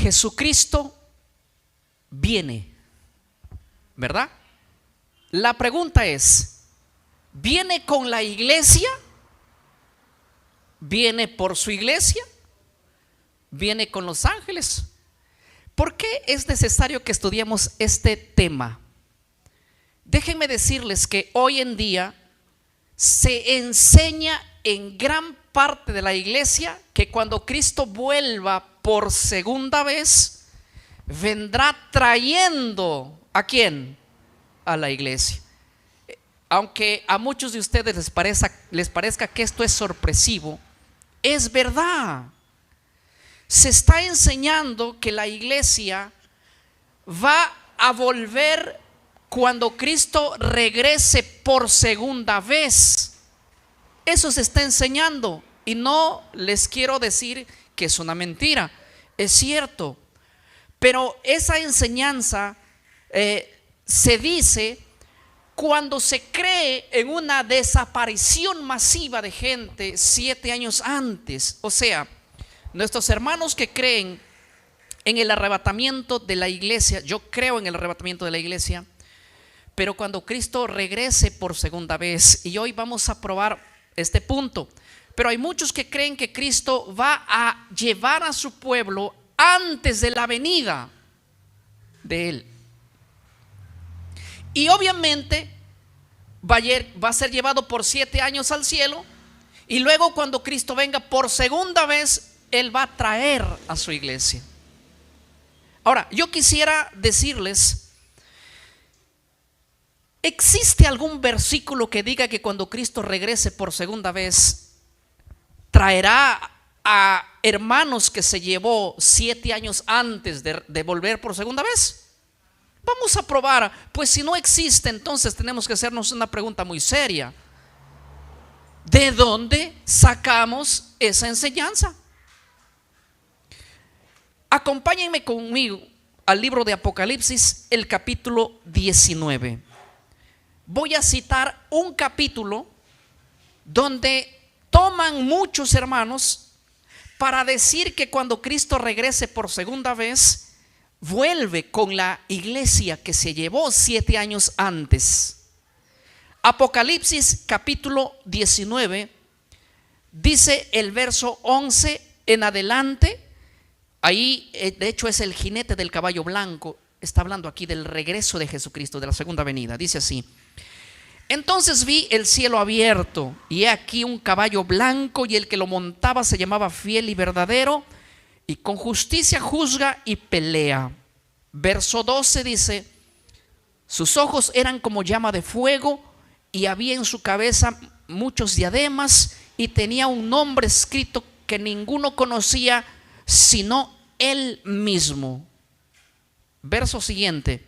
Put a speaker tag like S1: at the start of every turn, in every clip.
S1: Jesucristo viene, ¿verdad? La pregunta es, ¿viene con la iglesia? ¿Viene por su iglesia? ¿Viene con los ángeles? ¿Por qué es necesario que estudiemos este tema? Déjenme decirles que hoy en día se enseña en gran parte de la iglesia que cuando Cristo vuelva por segunda vez, vendrá trayendo ¿a quién? A la iglesia. Aunque a muchos de ustedes les parezca que esto es sorpresivo, es verdad. Se está enseñando que la iglesia va a volver cuando Cristo regrese por segunda vez. Eso se está enseñando y no les quiero decir que es una mentira, es cierto, pero esa enseñanza se dice cuando se cree en una desaparición masiva de gente 7 años antes. O sea, nuestros hermanos que creen en el arrebatamiento de la iglesia, yo creo en el arrebatamiento de la iglesia, pero cuando Cristo regrese por segunda vez, y hoy vamos a probar este punto, pero hay muchos que creen que Cristo va a llevar a su pueblo antes de la venida de Él. Y obviamente va a ser llevado por 7 años al cielo, y luego cuando Cristo venga por segunda vez, Él va a traer a su iglesia. Ahora, yo quisiera decirles, ¿existe algún versículo que diga que cuando Cristo regrese por segunda vez traerá a hermanos que se llevó 7 años antes de volver por segunda vez? Vamos a probar. Pues si no existe, entonces tenemos que hacernos una pregunta muy seria: ¿de dónde sacamos esa enseñanza? Acompáñenme conmigo al libro de Apocalipsis, el capítulo 19. Voy a citar un capítulo donde toman muchos hermanos para decir que cuando Cristo regrese por segunda vez, vuelve con la iglesia que se llevó 7 años antes. Apocalipsis capítulo 19 dice el verso 11 en adelante. Ahí de hecho es el jinete del caballo blanco. Está hablando aquí del regreso de Jesucristo, de la segunda venida. Dice así: entonces vi el cielo abierto, y he aquí un caballo blanco, y el que lo montaba se llamaba Fiel y Verdadero, y con justicia juzga y pelea. Verso 12 dice: sus ojos eran como llama de fuego, y había en su cabeza muchos diademas, y tenía un nombre escrito que ninguno conocía sino él mismo. Verso siguiente: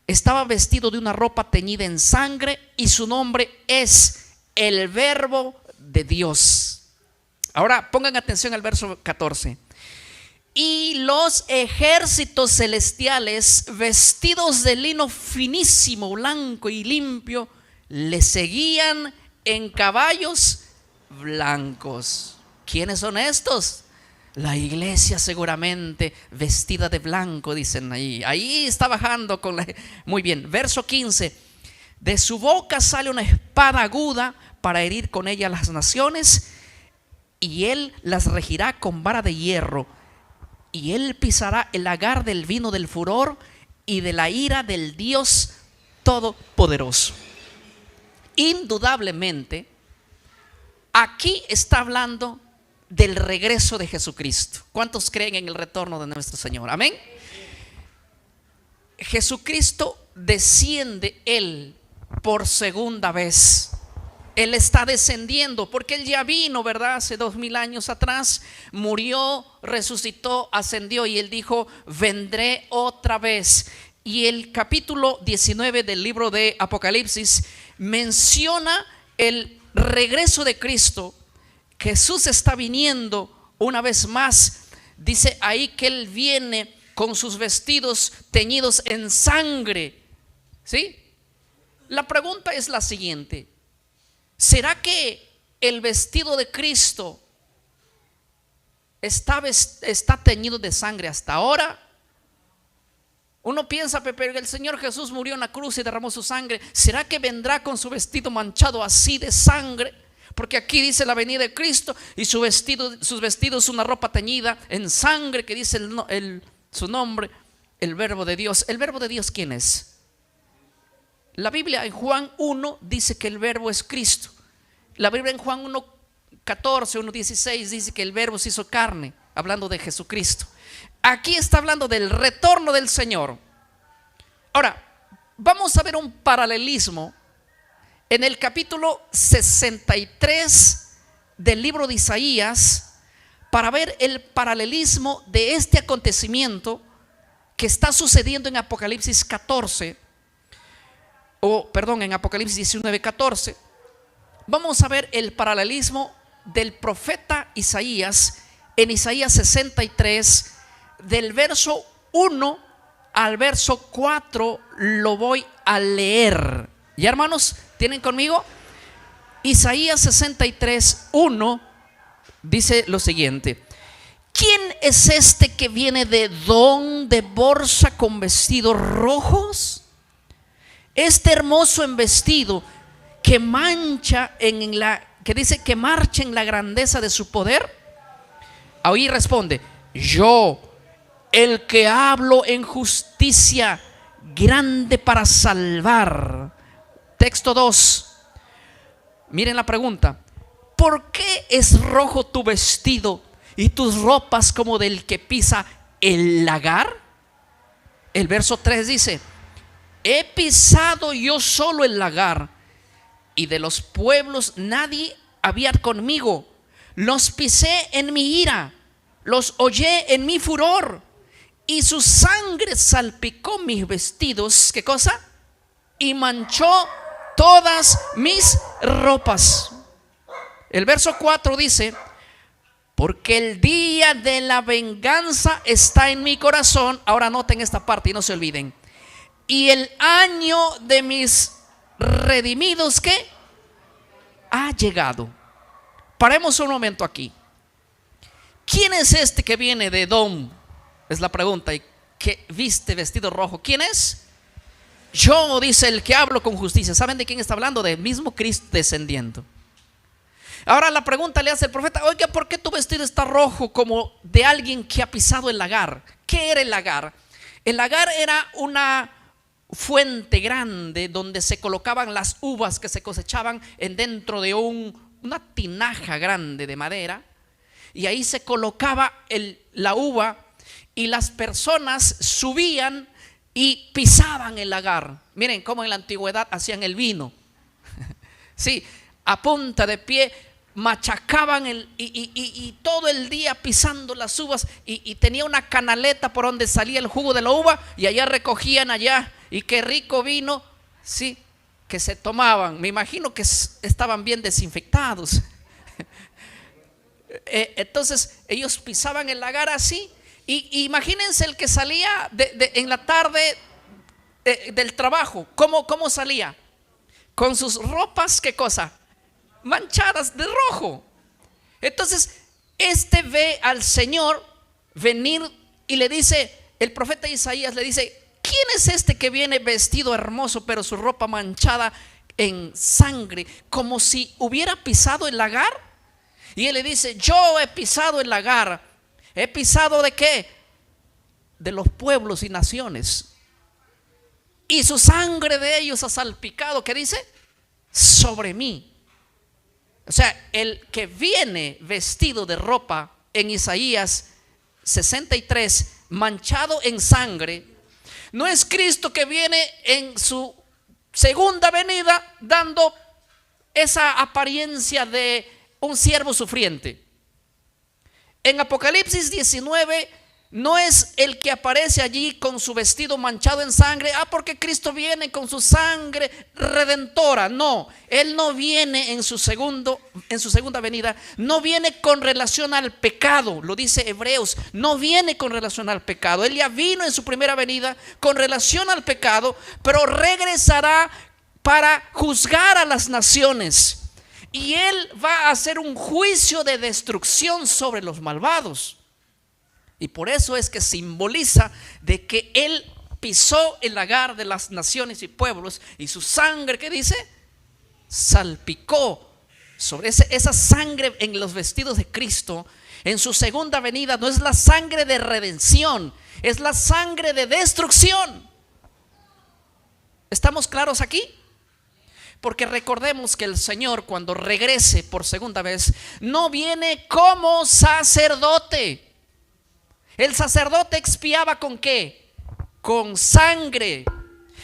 S1: estaba vestido de una ropa teñida en sangre, y su nombre es el Verbo de Dios. Ahora pongan atención al verso 14. Y los ejércitos celestiales, vestidos de lino finísimo, blanco y limpio, le seguían en caballos blancos. ¿Quiénes son estos? La iglesia, seguramente vestida de blanco, dicen ahí. Ahí está bajando con la... Muy bien, verso 15. De su boca sale una espada aguda para herir con ella a las naciones, y él las regirá con vara de hierro, y él pisará el lagar del vino del furor y de la ira del Dios Todopoderoso. Indudablemente, aquí está hablando del regreso de Jesucristo. ¿Cuántos creen en el retorno de nuestro Señor? Amén. Jesucristo desciende Él por segunda vez. Él está descendiendo porque Él ya vino, ¿verdad? Hace 2000 años atrás, murió, resucitó, ascendió, y Él dijo: vendré otra vez. Y el capítulo 19 del libro de Apocalipsis menciona el regreso de Cristo. Jesús está viniendo una vez más. Dice ahí que Él viene con sus vestidos teñidos en sangre. ¿Sí? La pregunta es la siguiente: ¿será que el vestido de Cristo está teñido de sangre hasta ahora. Uno piensa, pero el Señor Jesús murió en la cruz y derramó su sangre. ¿Será que vendrá con su vestido manchado así de sangre? Porque aquí dice la venida de Cristo y sus vestidos una ropa teñida en sangre, que dice su nombre, el verbo de Dios. ¿El verbo de Dios quién es? La Biblia en Juan 1 dice que el verbo es Cristo. La Biblia en Juan 1:14, 1:16 dice que el verbo se hizo carne, hablando de Jesucristo. Aquí está hablando del retorno del Señor. Ahora, vamos a ver un paralelismo en el capítulo 63 del libro de Isaías, para ver el paralelismo de este acontecimiento que está sucediendo en Apocalipsis 14, en Apocalipsis 19:14. Vamos a ver el paralelismo del profeta Isaías en Isaías 63, del verso 1 al verso 4. Lo voy a leer. ¿Ya, hermanos? ¿Tienen conmigo? Isaías 63, 1 dice lo siguiente: ¿quién es este que viene de Edom de bolsa con vestidos rojos? Este hermoso en vestido que marcha en la grandeza de su poder. Ahí responde: yo, el que hablo en justicia, grande para salvar. Texto 2. Miren la pregunta: ¿por qué es rojo tu vestido y tus ropas como del que pisa el lagar? El verso 3 dice: he pisado yo solo el lagar, y de los pueblos nadie había conmigo. Los pisé en mi ira, los hollé en mi furor, y su sangre salpicó mis vestidos. ¿Qué cosa? Y manchó todas mis ropas. El verso 4 dice: porque el día de la venganza está en mi corazón. Ahora noten esta parte y no se olviden: y el año de mis redimidos, ¿qué? Ha llegado. Paremos un momento aquí. ¿Quién es este que viene de Edom? Es la pregunta. Y que viste vestido rojo. ¿Quién es? Yo, dice el que hablo con justicia. ¿Saben de quién está hablando? Del mismo Cristo descendiendo. Ahora la pregunta le hace el profeta: oiga, ¿por qué tu vestido está rojo como de alguien que ha pisado el lagar? ¿Qué era el lagar? El lagar era una fuente grande donde se colocaban las uvas que se cosechaban dentro de una tinaja grande de madera, y ahí se colocaba la uva, y las personas subían y pisaban el lagar. Miren cómo en la antigüedad hacían el vino. Sí, a punta de pie machacaban y todo el día pisando las uvas, y tenía una canaleta por donde salía el jugo de la uva, y allá recogían allá, y qué rico vino, sí, que se tomaban. Me imagino que estaban bien desinfectados. Entonces ellos pisaban el lagar así, y imagínense el que salía en la tarde del trabajo. ¿Cómo salía? Con sus ropas, ¿qué cosa? Manchadas de rojo. Entonces ve al Señor venir, y le dice, el profeta Isaías le dice: ¿quién es este que viene vestido hermoso, pero su ropa manchada en sangre, como si hubiera pisado el lagar? Y él le dice: yo he pisado el lagar. ¿He pisado de qué? De los pueblos y naciones, y su sangre de ellos ha salpicado, ¿qué dice? Sobre mí. O sea, el que viene vestido de ropa en Isaías 63, manchado en sangre, no es Cristo que viene en su segunda venida dando esa apariencia de un siervo sufriente. En Apocalipsis 19 no es el que aparece allí con su vestido manchado en sangre, porque Cristo viene con su sangre redentora. No, Él no viene en su segunda venida, no viene con relación al pecado. Lo dice Hebreos: no viene con relación al pecado. Él ya vino en su primera venida con relación al pecado, pero regresará para juzgar a las naciones. y Él va a hacer un juicio de destrucción sobre los malvados. Y por eso es que simboliza de que Él pisó el lagar de las naciones y pueblos, y su sangre, ¿qué dice? Salpicó sobre esa sangre en los vestidos de Cristo. En su segunda venida no es la sangre de redención, es la sangre de destrucción. ¿Estamos claros aquí? Porque recordemos que el Señor, cuando regrese por segunda vez, no viene como sacerdote. El sacerdote expiaba ¿con qué? Con sangre.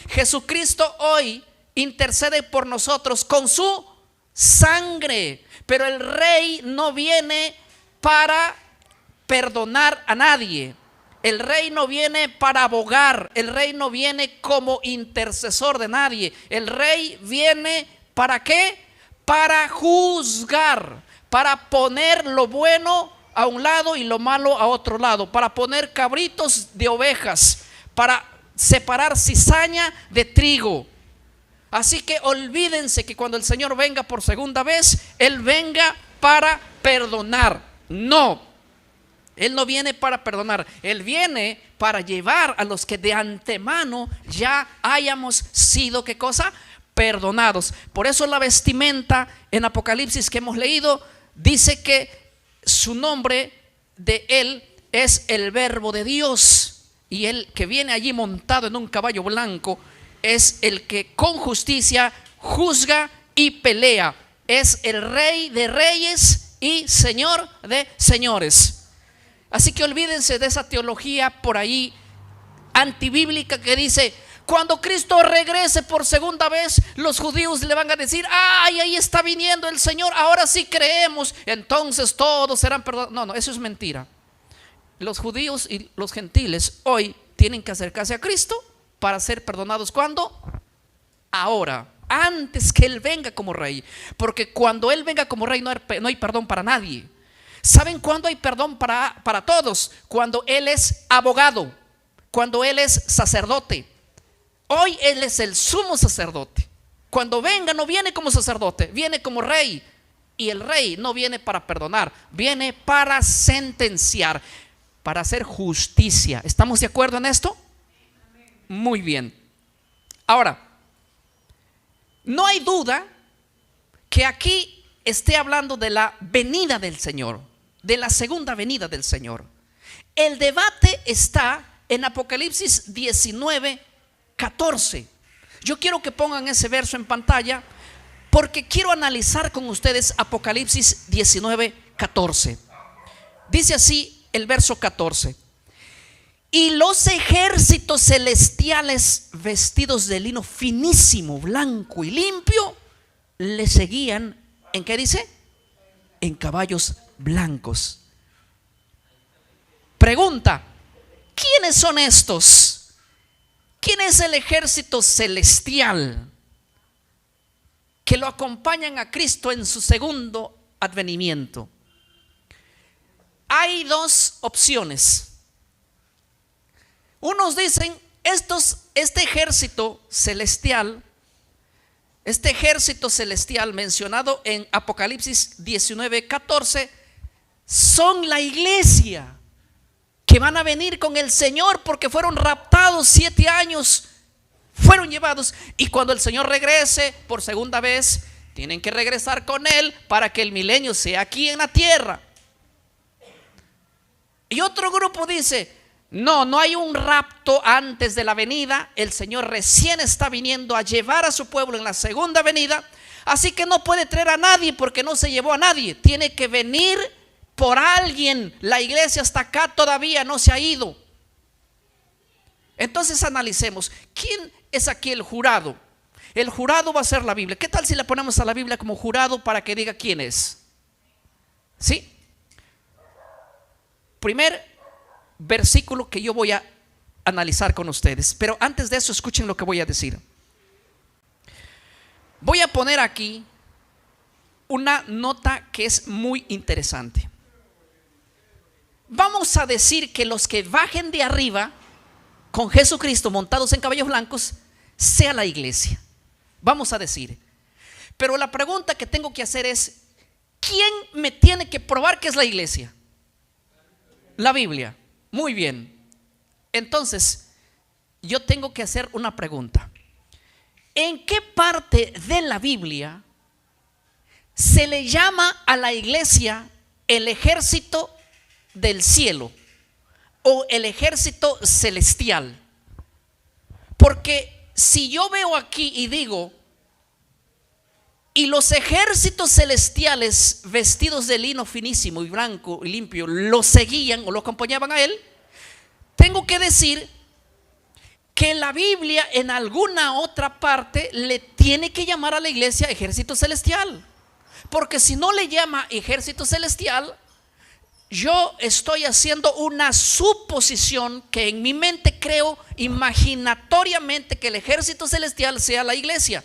S1: Jesucristo hoy intercede por nosotros con su sangre. Pero el Rey no viene para perdonar a nadie. El Rey no viene para abogar. El Rey no viene como intercesor de nadie. El Rey viene ¿para qué? Para juzgar, para poner lo bueno a un lado y lo malo a otro lado, para poner cabritos de ovejas, para separar cizaña de trigo. Así que olvídense que cuando el Señor venga por segunda vez, Él venga para perdonar. No, Él no viene para perdonar. Él viene para llevar a los que de antemano ya hayamos sido, ¿qué cosa? Perdonados. Por eso la vestimenta en Apocalipsis que hemos leído dice que su nombre de Él es el Verbo de Dios. Y Él que viene allí montado en un caballo blanco es el que con justicia juzga y pelea. Es el Rey de reyes y Señor de señores. Así que olvídense de esa teología por ahí antibíblica que dice: cuando Cristo regrese por segunda vez, los judíos le van a decir: ay, ahí está viniendo el Señor, ahora sí creemos, entonces todos serán perdonados. No, eso es mentira. Los judíos y los gentiles hoy tienen que acercarse a Cristo para ser perdonados. ¿Cuándo? Ahora, antes que Él venga como Rey. Porque cuando Él venga como Rey no hay perdón para nadie. ¿Saben cuándo hay perdón para todos? Cuando Él es abogado, cuando Él es sacerdote. Hoy Él es el sumo sacerdote. Cuando venga no viene como sacerdote, viene como Rey. Y el Rey no viene para perdonar, viene para sentenciar, para hacer justicia. ¿Estamos de acuerdo en esto? Muy bien. Ahora, no hay duda que aquí esté hablando de la venida del Señor, de la segunda venida del Señor. El debate está en Apocalipsis 19:14. Yo quiero que pongan ese verso en pantalla porque quiero analizar con ustedes Apocalipsis 19:14. Dice así el verso 14: y los ejércitos celestiales vestidos de lino finísimo, blanco y limpio, le seguían. ¿En qué dice? En caballos blancos. Pregunta: ¿quiénes son estos? ¿Quién es el ejército celestial que lo acompañan a Cristo en su segundo advenimiento? Hay dos opciones. Unos dicen este ejército celestial mencionado en Apocalipsis 19:14 son la iglesia que van a venir con el Señor porque fueron raptados 7 años, fueron llevados, y cuando el Señor regrese por segunda vez tienen que regresar con Él para que el milenio sea aquí en la tierra. Y otro grupo dice: no hay un rapto antes de la venida. El Señor recién está viniendo a llevar a su pueblo en la segunda venida, así que no puede traer a nadie porque no se llevó a nadie. Tiene que venir por alguien. La iglesia hasta acá todavía no se ha ido. Entonces analicemos, ¿quién es aquí el jurado? El jurado va a ser la Biblia. ¿Qué tal si le ponemos a la Biblia como jurado para que diga quién es? ¿Sí? Primer versículo que yo voy a analizar con ustedes, pero antes de eso escuchen lo que voy a decir. Voy a poner aquí una nota que es muy interesante. Vamos a decir que los que bajen de arriba con Jesucristo montados en caballos blancos sea la iglesia. Vamos a decir, Pero la pregunta que tengo que hacer es, ¿quién me tiene que probar que es la iglesia? La Biblia. Muy bien. Entonces, yo tengo que hacer una pregunta. ¿En qué parte de la Biblia se le llama a la iglesia el ejército del cielo o el ejército celestial? Porque si yo veo aquí y digo, y los ejércitos celestiales vestidos de lino finísimo y blanco y limpio lo seguían o lo acompañaban a él, tengo que decir que la Biblia en alguna otra parte le tiene que llamar a la iglesia ejército celestial. Porque si no le llama ejército celestial, yo estoy haciendo una suposición que en mi mente creo imaginatoriamente que el ejército celestial sea la iglesia.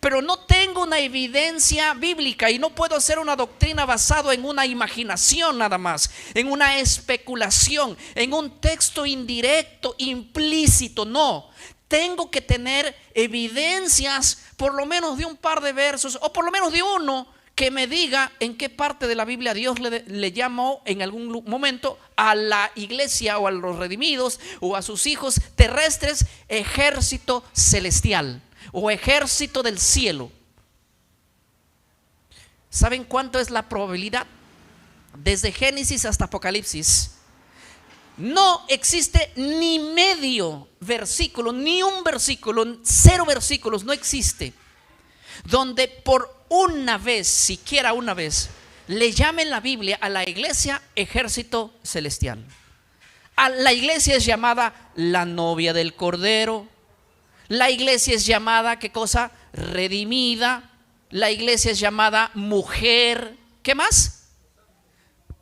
S1: Pero no tengo una evidencia bíblica y no puedo hacer una doctrina basada en una imaginación nada más, en una especulación, en un texto indirecto, implícito. No, tengo que tener evidencias por lo menos de un par de versos o por lo menos de uno que me diga en qué parte de la Biblia Dios le llamó en algún momento a la iglesia o a los redimidos o a sus hijos terrestres ejército celestial o ejército del cielo. ¿Saben cuánto es la probabilidad? Desde Génesis hasta Apocalipsis no existe ni medio versículo, ni un versículo, 0 versículos, no existe donde por una vez, siquiera una vez, le llamen la Biblia a la iglesia ejército celestial. A la iglesia es llamada la novia del Cordero. La iglesia es llamada, ¿qué cosa? Redimida. La iglesia es llamada mujer. ¿Qué más?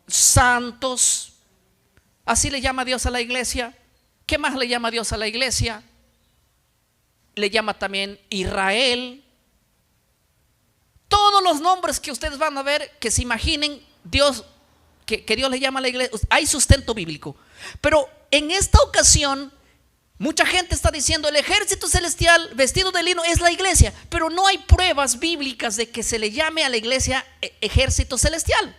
S1: Santos. Así le llama Dios a la iglesia. ¿Qué más le llama Dios a la iglesia? Le llama también Israel. Todos los nombres que ustedes van a ver, que se imaginen Dios, que Dios le llama a la iglesia, hay sustento bíblico. Pero en esta ocasión, mucha gente está diciendo el ejército celestial vestido de lino es la iglesia, pero no hay pruebas bíblicas de que se le llame a la iglesia ejército celestial.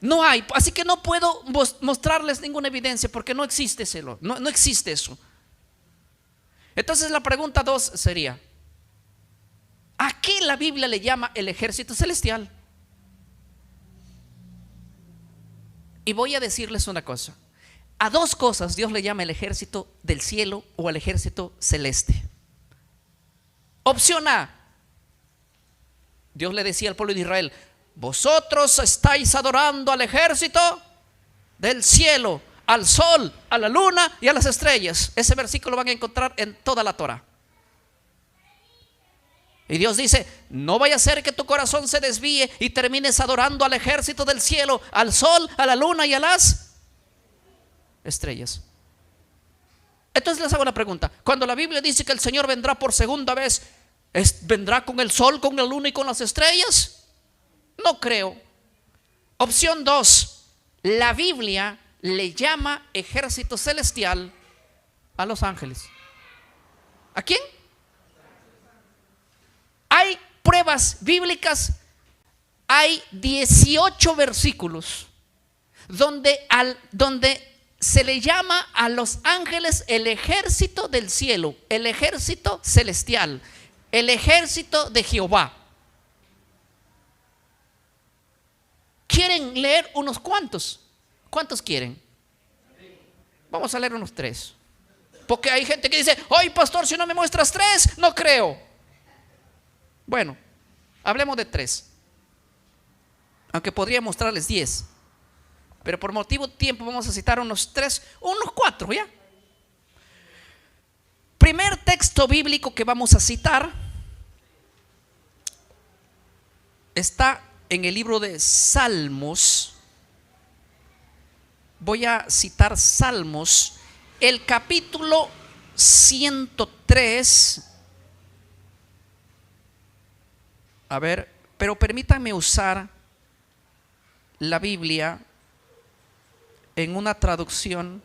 S1: No hay, así que no puedo mostrarles ninguna evidencia porque no existe eso, no existe eso. Entonces la pregunta 2 sería, ¿a qué la Biblia le llama el ejército celestial? Y voy a decirles una cosa. A 2 cosas Dios le llama el ejército del cielo o el ejército celeste. Opción A. Dios le decía al pueblo de Israel: vosotros estáis adorando al ejército del cielo, al sol, a la luna y a las estrellas. Ese versículo lo van a encontrar en toda la Torah. Y Dios dice: no vaya a ser que tu corazón se desvíe y termines adorando al ejército del cielo, al sol, a la luna y a las estrellas. Entonces les hago una pregunta. Cuando la Biblia dice que el Señor vendrá por segunda vez, ¿vendrá con el sol, con la luna y con las estrellas? No creo. Opción 2. La Biblia le llama ejército celestial a los ángeles. ¿A quién? Hay pruebas bíblicas, hay 18 versículos donde se le llama a los ángeles el ejército del cielo, el ejército celestial, el ejército de Jehová. ¿Quieren leer unos cuantos? ¿Cuántos quieren? Vamos a leer unos 3. Porque hay gente que dice: ay, pastor, si no me muestras 3, no creo. Bueno, hablemos de 3. Aunque podría mostrarles 10. Pero por motivo de tiempo vamos a citar unos 3, unos 4, ¿ya? Primer texto bíblico que vamos a citar está en el libro de Salmos. Voy a citar Salmos, el capítulo 103. A ver, pero permítanme usar la Biblia en una traducción,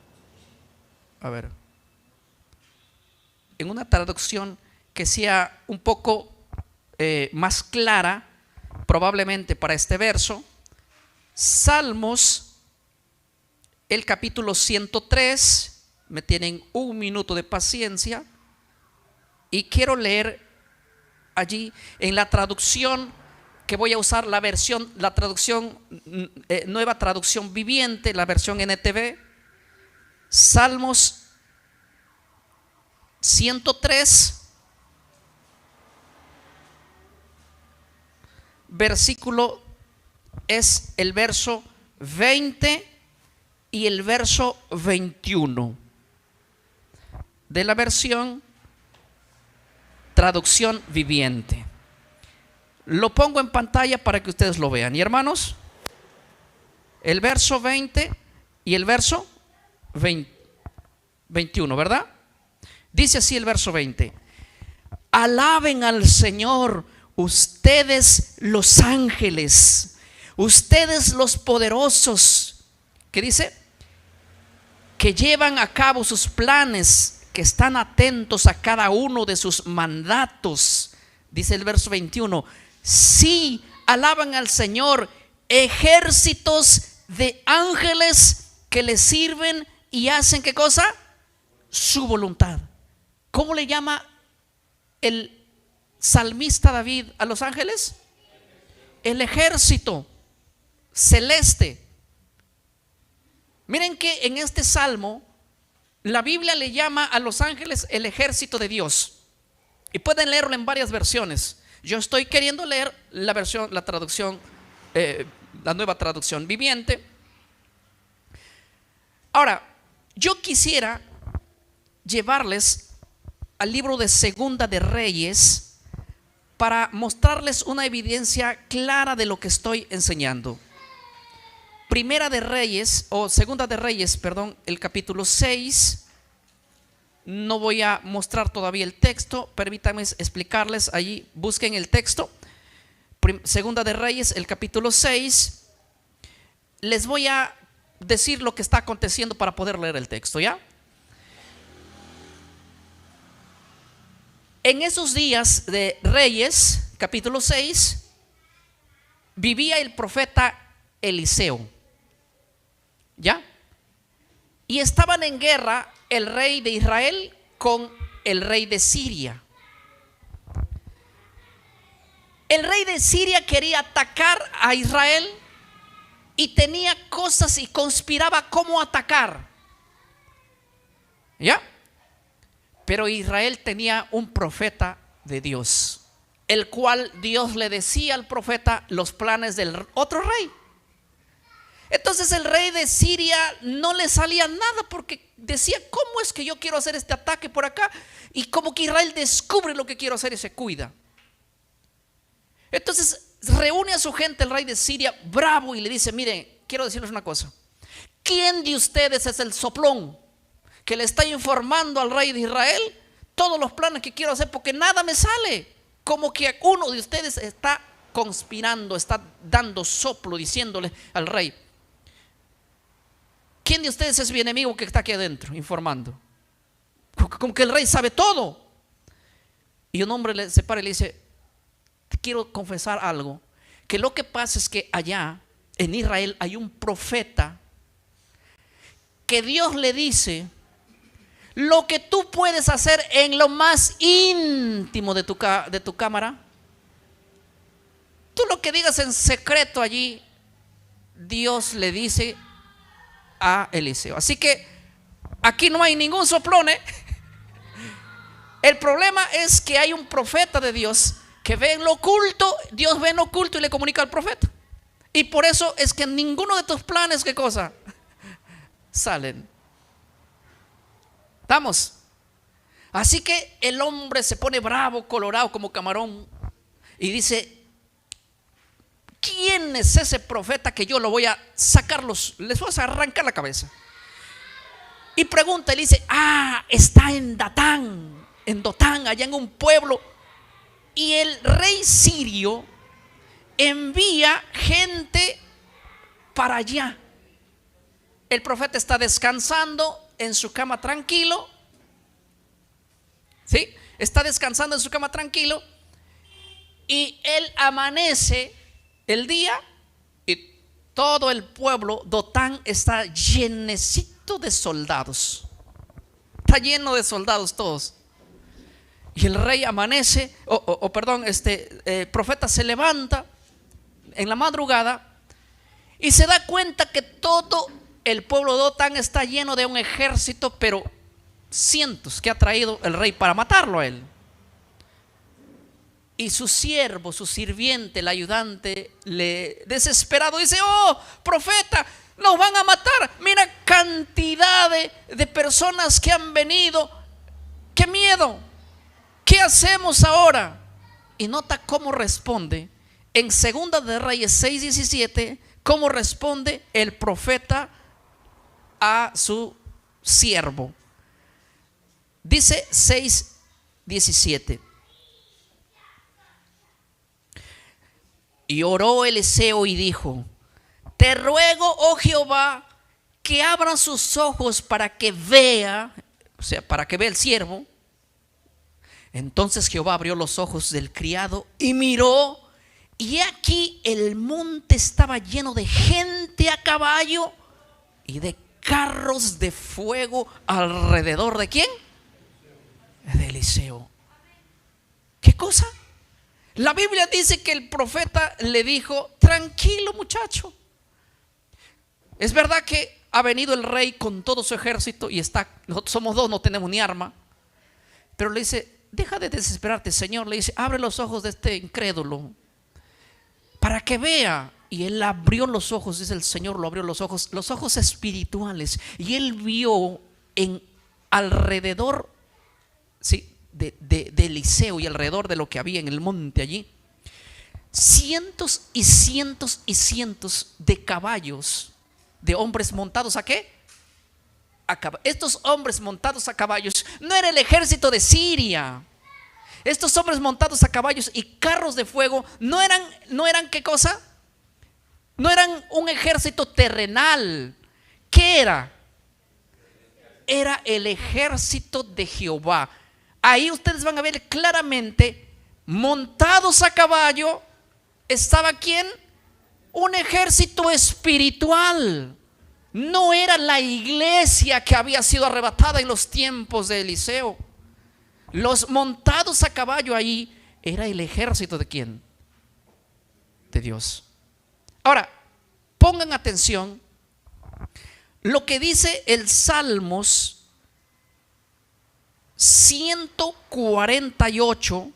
S1: en una traducción que sea un poco más clara, probablemente para este verso. Salmos, el capítulo 103, me tienen un minuto de paciencia y quiero leer allí en la traducción que voy a usar, la traducción, nueva traducción viviente, la versión NTV. Salmos 103, versículo es el verso 20 y el verso 21 de la versión traducción viviente. Lo pongo en pantalla para que ustedes lo vean. Y hermanos, el verso 20 y el verso 21, ¿verdad? Dice así el verso 20: alaben al Señor ustedes los ángeles, ustedes los poderosos, ¿qué dice? Que llevan a cabo sus planes, que están atentos a cada uno de sus mandatos. Dice el verso 21: sí, alaban al Señor ejércitos de ángeles que le sirven y hacen, ¿qué cosa? Su voluntad. ¿Cómo le llama el salmista David a los ángeles? El ejército celeste. Miren que en este salmo la Biblia le llama a los ángeles el ejército de Dios, y pueden leerlo en varias versiones. Yo estoy queriendo leer la versión, la traducción, la nueva traducción viviente. Ahora, yo quisiera llevarles al libro de Segunda de Reyes para mostrarles una evidencia clara de lo que estoy enseñando. Primera de Reyes, o Segunda de Reyes, perdón, el capítulo 6. No voy a mostrar todavía el texto, permítanme explicarles allí, busquen el texto. Segunda de Reyes, el capítulo 6. Les voy a decir lo que está aconteciendo para poder leer el texto, ¿ya? En esos días de Reyes, capítulo 6, vivía el profeta Eliseo, ¿ya? Y estaban en guerra el rey de Israel con el rey de Siria. El rey de Siria quería atacar a Israel y tenía cosas y conspiraba cómo atacar, ¿ya? Pero Israel tenía un profeta de Dios, el cual Dios le decía al profeta los planes del otro rey. Entonces el rey de Siria no le salía nada, porque decía: ¿cómo es que yo quiero hacer este ataque por acá? Y como que Israel descubre lo que quiero hacer y se cuida. Entonces reúne a su gente el rey de Siria bravo y le dice: miren, quiero decirles una cosa. ¿Quién de ustedes es el soplón que le está informando al rey de Israel todos los planes que quiero hacer? Porque nada me sale. Como que uno de ustedes está conspirando, está dando soplo, diciéndole al rey. ¿Quién de ustedes es mi enemigo que está aquí adentro informando? Como que el rey sabe todo. Y un hombre se para y le dice: te quiero confesar algo, que lo que pasa es que allá en Israel hay un profeta que Dios le dice: lo que tú puedes hacer en lo más íntimo de tu cámara, tú lo que digas en secreto allí, Dios le dice a Eliseo. Así que aquí no hay ningún soplón, ¿eh? El problema es que hay un profeta de Dios que ve en lo oculto, Dios ve en lo oculto y le comunica al profeta. Y por eso es que ninguno de tus planes, ¿qué cosa? Salen. ¿Estamos? Así que el hombre se pone bravo, colorado como camarón, y dice: ¿quién es ese profeta que yo lo voy a sacarlos? Les voy a arrancar la cabeza. Y pregunta y dice: está en Dotán, allá en un pueblo. Y el rey sirio envía gente para allá. El profeta está descansando en su cama tranquilo, ¿sí? está descansando en su cama tranquilo, y él amanece el día y todo el pueblo Dotán está llenecito de soldados. Está lleno de soldados todos. Y el rey amanece, profeta se levanta en la madrugada y se da cuenta que todo el pueblo de Dotán está lleno de un ejército, pero cientos, que ha traído el rey para matarlo a él. Y su siervo, su sirviente, el ayudante, desesperado dice: oh, profeta, nos van a matar. Mira cantidad de personas que han venido. ¡Qué miedo! ¿Qué hacemos ahora? Y nota cómo responde en Segunda de Reyes 6:17, cómo responde el profeta a su siervo. Dice 6:17: y oró Eliseo y dijo: te ruego, oh Jehová, que abran sus ojos para que vea, o sea, para que vea el siervo. Entonces Jehová abrió los ojos del criado y miró, y aquí el monte estaba lleno de gente a caballo y de carros de fuego alrededor de ¿quién? De Eliseo. ¿Qué cosa? La Biblia dice que el profeta le dijo: tranquilo, muchacho. Es verdad que ha venido el rey con todo su ejército y nosotros somos dos, no tenemos ni arma. Pero le dice: deja de desesperarte, Señor. Le dice: abre los ojos de este incrédulo para que vea. Y él abrió los ojos, dice el Señor, lo abrió los ojos espirituales. Y él vio en alrededor, ¿sí?, de Eliseo y alrededor de lo que había en el monte allí, cientos y cientos y cientos de caballos, de hombres montados ¿a qué? Estos hombres montados a caballos no era el ejército de Siria. Estos hombres montados a caballos y carros de fuego no eran ¿qué cosa? No eran un ejército terrenal. ¿Qué era? Era el ejército de Jehová. Ahí ustedes van a ver claramente, montados a caballo, ¿estaba quién? Un ejército espiritual. No era la iglesia que había sido arrebatada en los tiempos de Eliseo. Los montados a caballo ahí era el ejército de ¿quién? De Dios. Ahora, pongan atención lo que dice el Salmos 148.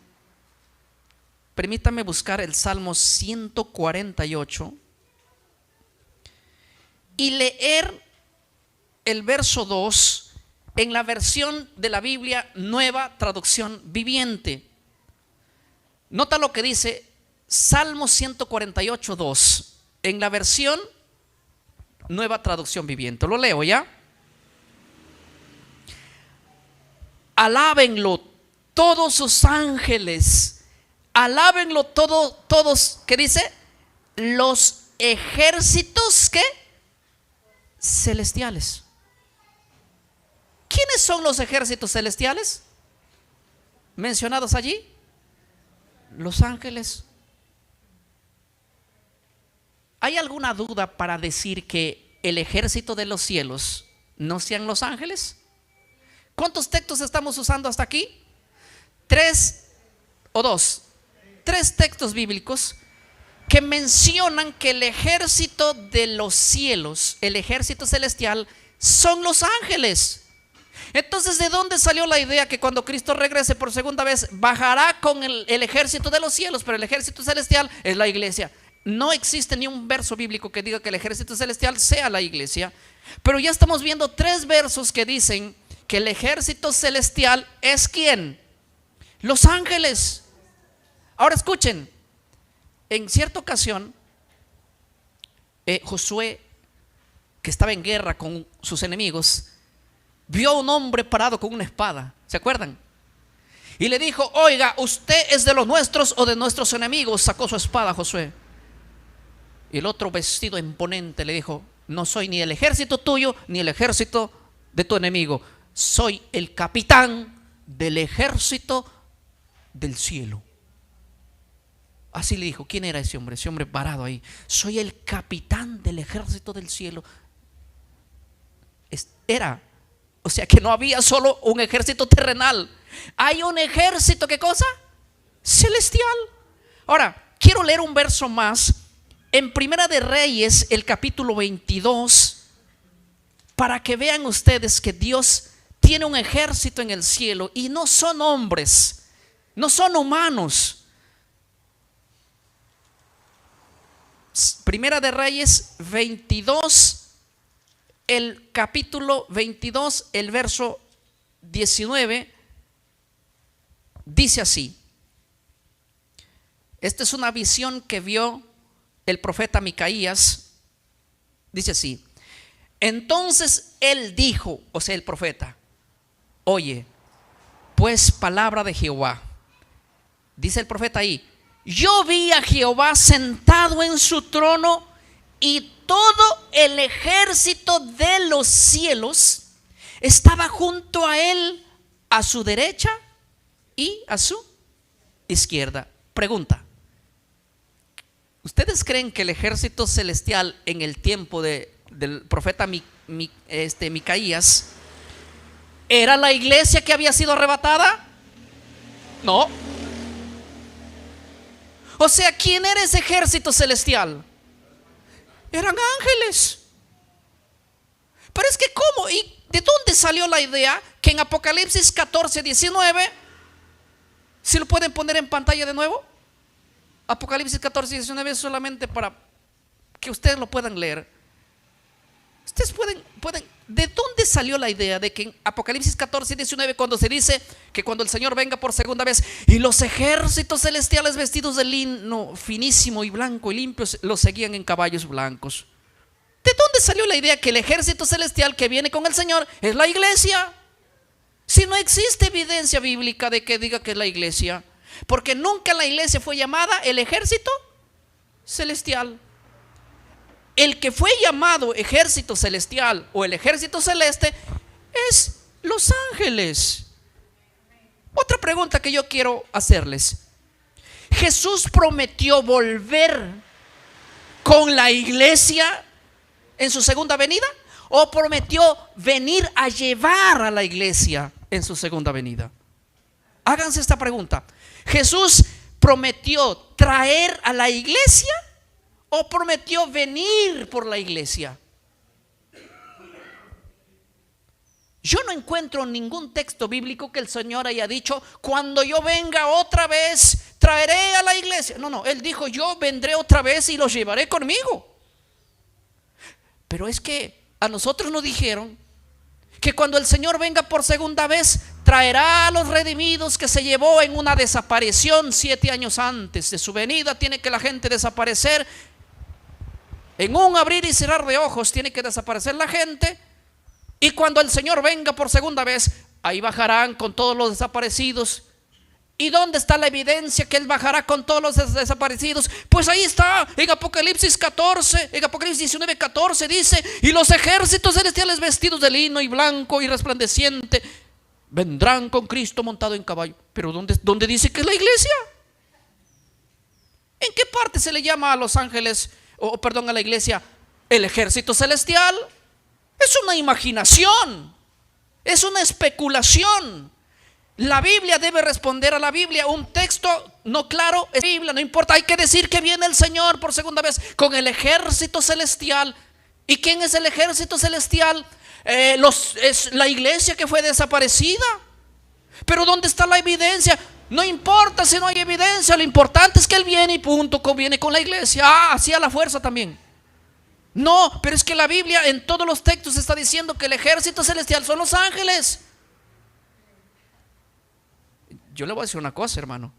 S1: Permítame buscar el Salmos 148 y leer el verso 2 en la versión de la Biblia Nueva Traducción Viviente. Nota lo que dice Salmo 148, 2 en la versión Nueva Traducción Viviente. Lo leo ya. Alábenlo todos sus ángeles, alábenlo todos, ¿qué dice? Los ejércitos, ¿qué? Celestiales. ¿Quiénes son los ejércitos celestiales mencionados allí? Los ángeles. ¿Hay alguna duda para decir que el ejército de los cielos no sean los ángeles? ¿Cuántos textos estamos usando hasta aquí? 3 o 2. 3 textos bíblicos que mencionan que el ejército de los cielos, el ejército celestial, son los ángeles. Entonces, ¿de dónde salió la idea que cuando Cristo regrese por segunda vez bajará con el ejército de los cielos, pero el ejército celestial es la iglesia? No existe ni un verso bíblico que diga que el ejército celestial sea la iglesia, pero ya estamos viendo 3 versos que dicen que el ejército celestial es ¿quién? Los ángeles. Ahora escuchen, en cierta ocasión Josué, que estaba en guerra con sus enemigos, vio a un hombre parado con una espada. ¿Se acuerdan? Y le dijo: oiga, ¿usted es de los nuestros o de nuestros enemigos? Sacó su espada Josué. Y el otro, vestido imponente, le dijo: no soy ni el ejército tuyo ni el ejército de tu enemigo. Soy el capitán del ejército del cielo. Así le dijo. ¿Quién era ese hombre? Ese hombre parado ahí. Soy el capitán del ejército del cielo. Era, o sea que no había solo un ejército terrenal. Hay un ejército, ¿qué cosa? Celestial. Ahora, quiero leer un verso más en Primera de Reyes, el capítulo 22, para que vean ustedes que Dios tiene un ejército en el cielo y no son hombres, no son humanos. Primera de Reyes 22, el capítulo 22, el verso 19, dice así. Esta es una visión que vio el profeta Micaías. Dice así: entonces él dijo, o sea el profeta, oye, pues palabra de Jehová. Dice el profeta ahí: yo vi a Jehová sentado en su trono y todo el ejército de los cielos estaba junto a él, a su derecha y a su izquierda. Pregunta: ¿ustedes creen que el ejército celestial en el tiempo del profeta Micaías era la iglesia que había sido arrebatada? No. O sea, ¿quién era ese ejército celestial? Eran ángeles. Pero es que ¿cómo? ¿Y de dónde salió la idea que en Apocalipsis 14, 19, si lo pueden poner en pantalla de nuevo? Apocalipsis 14, 19 es solamente para que ustedes lo puedan leer. Ustedes pueden, ¿de dónde salió la idea de que en Apocalipsis 14, 19, cuando se dice que cuando el Señor venga por segunda vez y los ejércitos celestiales vestidos de lino finísimo y blanco y limpio los seguían en caballos blancos? ¿De dónde salió la idea que el ejército celestial que viene con el Señor es la iglesia? Si no existe evidencia bíblica de que diga que es la iglesia, porque nunca la iglesia fue llamada el ejército celestial. El que fue llamado ejército celestial o el ejército celeste es los ángeles. Otra pregunta que yo quiero hacerles: ¿Jesús prometió volver con la iglesia en su segunda venida? ¿O prometió venir a llevar a la iglesia en su segunda venida? Háganse esta pregunta. ¿Jesús prometió traer a la iglesia o prometió venir por la iglesia? Yo no encuentro ningún texto bíblico que el Señor haya dicho: cuando yo venga otra vez traeré a la iglesia. No, Él dijo: yo vendré otra vez y los llevaré conmigo. Pero es que a nosotros nos dijeron que cuando el Señor venga por segunda vez traerá a los redimidos que se llevó en una desaparición 7 años antes de su venida. Tiene que la gente desaparecer. En un abrir y cerrar de ojos tiene que desaparecer la gente. Y cuando el Señor venga por segunda vez, ahí bajarán con todos los desaparecidos. ¿Y dónde está la evidencia que Él bajará con todos los desaparecidos? Pues ahí está, en Apocalipsis 14, en Apocalipsis 19, 14 dice: y los ejércitos celestiales vestidos de lino y blanco y resplandeciente vendrán con Cristo montado en caballo. Pero ¿dónde dice que es la iglesia? ¿En qué parte se le llama a los ángeles, a la iglesia, el ejército celestial? Es una imaginación, es una especulación. La Biblia debe responder a la Biblia. Un texto no claro es Biblia, no importa. Hay que decir que viene el Señor por segunda vez con el ejército celestial. ¿Y quién es el ejército celestial? Es la iglesia que fue desaparecida. Pero ¿dónde está la evidencia? No importa si no hay evidencia, lo importante es que Él viene y punto, conviene con la iglesia. Así a la fuerza también. No, pero es que la Biblia en todos los textos está diciendo que el ejército celestial son los ángeles. Yo le voy a decir una cosa, hermano.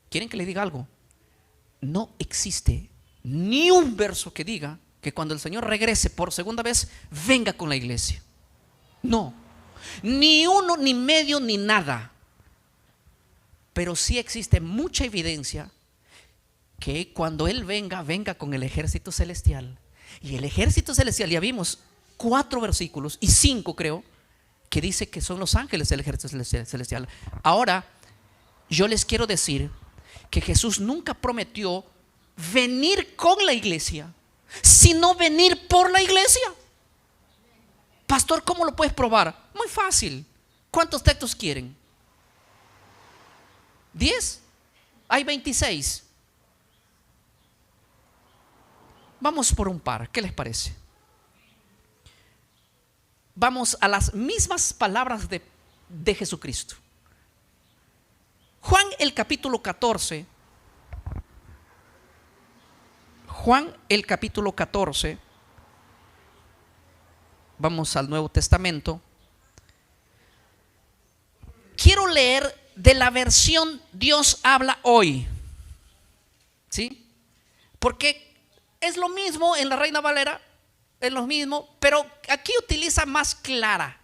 S1: ¿Quieren que le diga algo? No existe ni un verso que diga que cuando el Señor regrese por segunda vez venga con la iglesia. No, ni uno, ni medio, ni nada. Pero sí existe mucha evidencia que cuando Él venga con el ejército celestial. Y el ejército celestial, ya vimos 4 versículos y 5 creo, que dice que son los ángeles del ejército celestial. Ahora, yo les quiero decir que Jesús nunca prometió venir con la iglesia, sino venir por la iglesia. Pastor, ¿cómo lo puedes probar? Muy fácil. ¿Cuántos textos quieren? ¿10? Hay 26. Vamos por un par, ¿qué les parece? Vamos a las mismas palabras de Jesucristo. Juan el capítulo 14. Juan el capítulo 14. Vamos al Nuevo Testamento. Quiero leer de la versión Dios habla hoy. ¿Sí? Porque es lo mismo en la Reina Valera, es lo mismo, pero aquí utiliza más clara,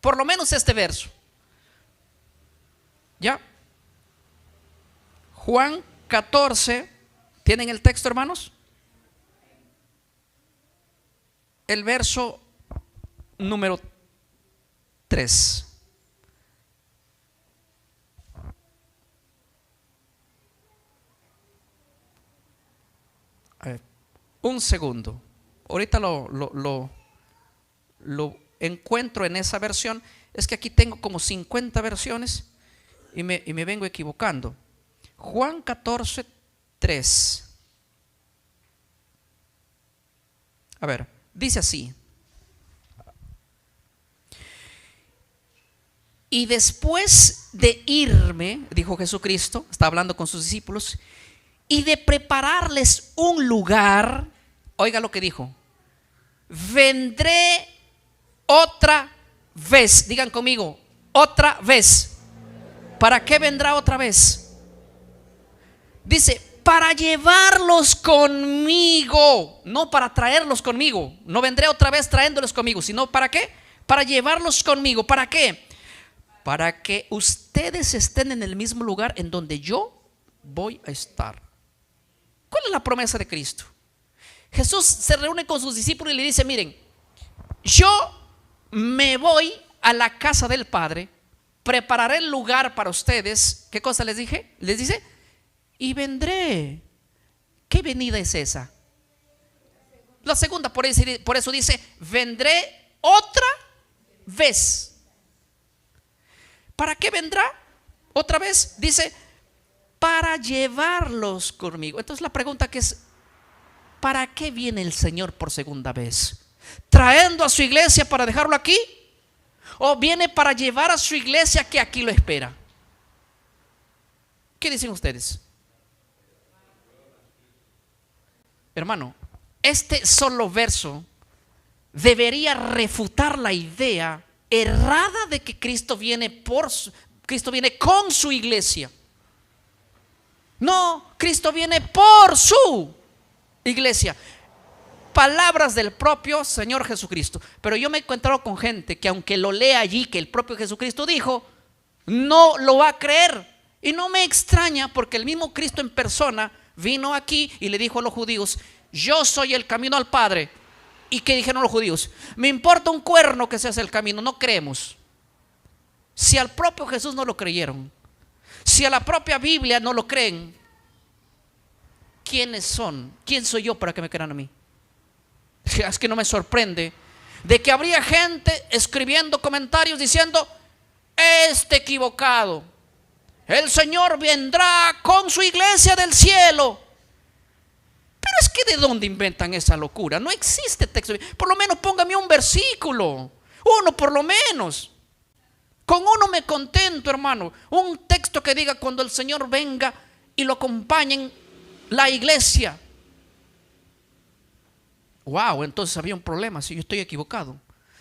S1: por lo menos este verso. ¿Ya? Juan 14, ¿tienen el texto, hermanos? El verso número 3. A ver, un segundo. Ahorita lo encuentro en esa versión. Es que aquí tengo como 50 versiones y me vengo equivocando. Juan 14, 3. A ver, dice así: y después de irme, dijo Jesucristo, está hablando con sus discípulos, y de prepararles un lugar, oiga lo que dijo: vendré otra vez. Digan conmigo, otra vez. ¿Para qué vendrá otra vez? Dice, para llevarlos conmigo, no para traerlos conmigo. No vendré otra vez trayéndolos conmigo, sino ¿para qué? Para llevarlos conmigo. ¿Para qué? Para que ustedes estén en el mismo lugar en donde yo voy a estar. ¿Cuál es la promesa de Cristo? Jesús se reúne con sus discípulos y le dice: miren, yo me voy a la casa del Padre, prepararé el lugar para ustedes. ¿Qué cosa les dije? Les dice: y vendré. ¿Qué venida es esa? La segunda. Por eso dice: vendré otra vez. ¿Para qué vendrá otra vez? Dice: para llevarlos conmigo. Entonces la pregunta que es: ¿para qué viene el Señor por segunda vez? ¿Trayendo a su iglesia para dejarlo aquí? ¿O viene para llevar a su iglesia que aquí lo espera? ¿Qué dicen ustedes? Hermano, este solo verso debería refutar la idea errada de que Cristo viene con su iglesia. No, Cristo viene por su iglesia. Palabras del propio Señor Jesucristo. Pero yo me he encontrado con gente que, aunque lo lea allí que el propio Jesucristo dijo, no lo va a creer. Y no me extraña, porque el mismo Cristo en persona vino aquí y le dijo a los judíos: yo soy el camino al Padre. ¿Y qué dijeron los judíos? Me importa un cuerno que seas el camino, no creemos. Si al propio Jesús no lo creyeron, si a la propia Biblia no lo creen, ¿quiénes son? ¿Quién soy yo para que me crean a mí? Es que no me sorprende de que habría gente escribiendo comentarios diciendo: equivocado, el Señor vendrá con su iglesia del cielo. Pero es que ¿de dónde inventan esa locura? No existe texto. Por lo menos póngame un versículo, uno por lo menos. Con uno me contento, hermano. Un texto que diga: cuando el Señor venga y lo acompañen la iglesia. Wow, entonces había un problema si yo estoy equivocado.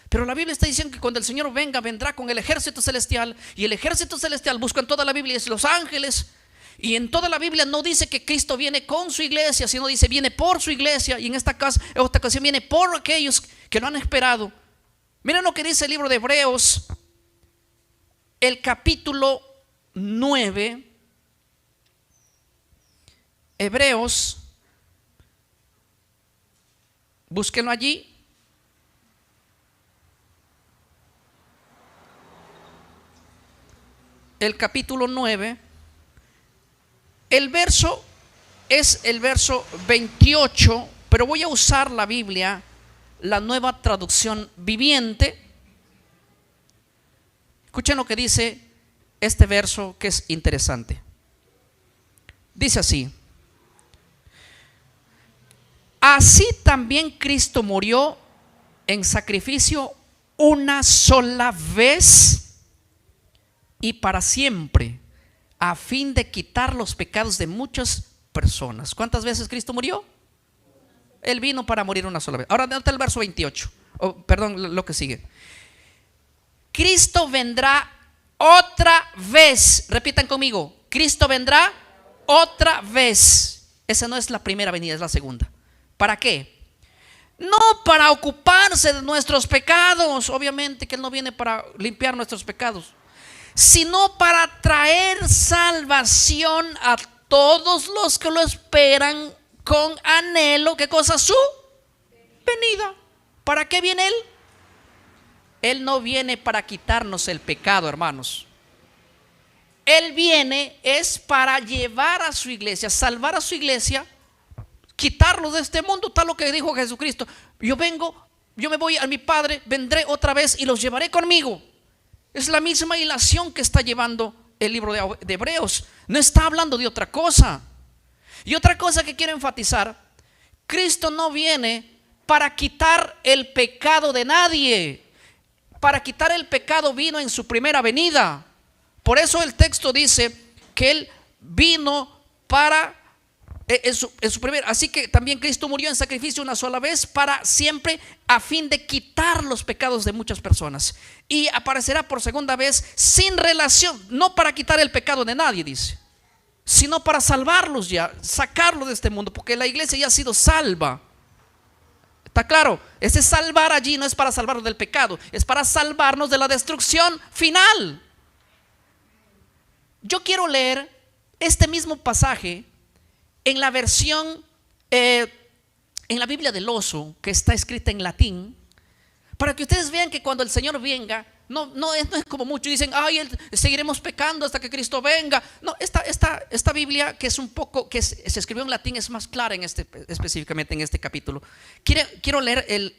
S1: Pero la Biblia está diciendo que cuando el Señor venga, vendrá con el ejército celestial. Y el ejército celestial, busca en toda la Biblia, es los ángeles. Y en toda la Biblia no dice que Cristo viene con su iglesia, sino dice viene por su iglesia. Y en esta ocasión viene por aquellos que lo han esperado. Miren lo que dice el libro de Hebreos, el capítulo 9. Hebreos, búsquenlo allí. el capítulo 9, el verso es el verso 28, pero voy a usar la Biblia, la Nueva Traducción Viviente. Escuchen lo que dice este verso, que es interesante. Dice así: así también Cristo murió en sacrificio una sola vez y para siempre, a fin de quitar los pecados de muchas personas. ¿Cuántas veces Cristo murió? Él vino para morir una sola vez. Ahora nota el verso 28. Perdón, lo que sigue. Cristo vendrá otra vez. Repitan conmigo: Cristo vendrá otra vez. Esa no es la primera venida, es la segunda. ¿Para qué? No para ocuparse de nuestros pecados. Obviamente que Él no viene para limpiar nuestros pecados, sino para traer salvación a todos los que lo esperan con anhelo. ¿Qué cosa? Su venida. ¿Para qué viene Él? Él no viene para quitarnos el pecado, hermanos. Él viene es para llevar a su iglesia, salvar a su iglesia, quitarlo de este mundo. Tal lo que dijo Jesucristo: yo me voy a mi Padre, vendré otra vez y los llevaré conmigo. Es la misma ilación que está llevando el libro de Hebreos. No está hablando de otra cosa. Y otra cosa que quiero enfatizar: Cristo no viene para quitar el pecado de nadie. Para quitar el pecado vino en su primera venida. Por eso el texto dice que Él vino para en su primera. Así que también Cristo murió en sacrificio una sola vez para siempre, a fin de quitar los pecados de muchas personas. Y aparecerá por segunda vez sin relación, no para quitar el pecado de nadie, dice, sino para salvarlos ya, sacarlos de este mundo, porque la iglesia ya ha sido salva. ¿Está claro? Ese salvar allí no es para salvarnos del pecado, es para salvarnos de la destrucción final. Yo quiero leer este mismo pasaje en la versión, en la Biblia del Oso, que está escrita en latín, para que ustedes vean que cuando el Señor venga, no es como muchos dicen: ay, seguiremos pecando hasta que Cristo venga. No, esta Biblia, que es un poco, que se escribió en latín, es más clara específicamente en este capítulo. Quiero leer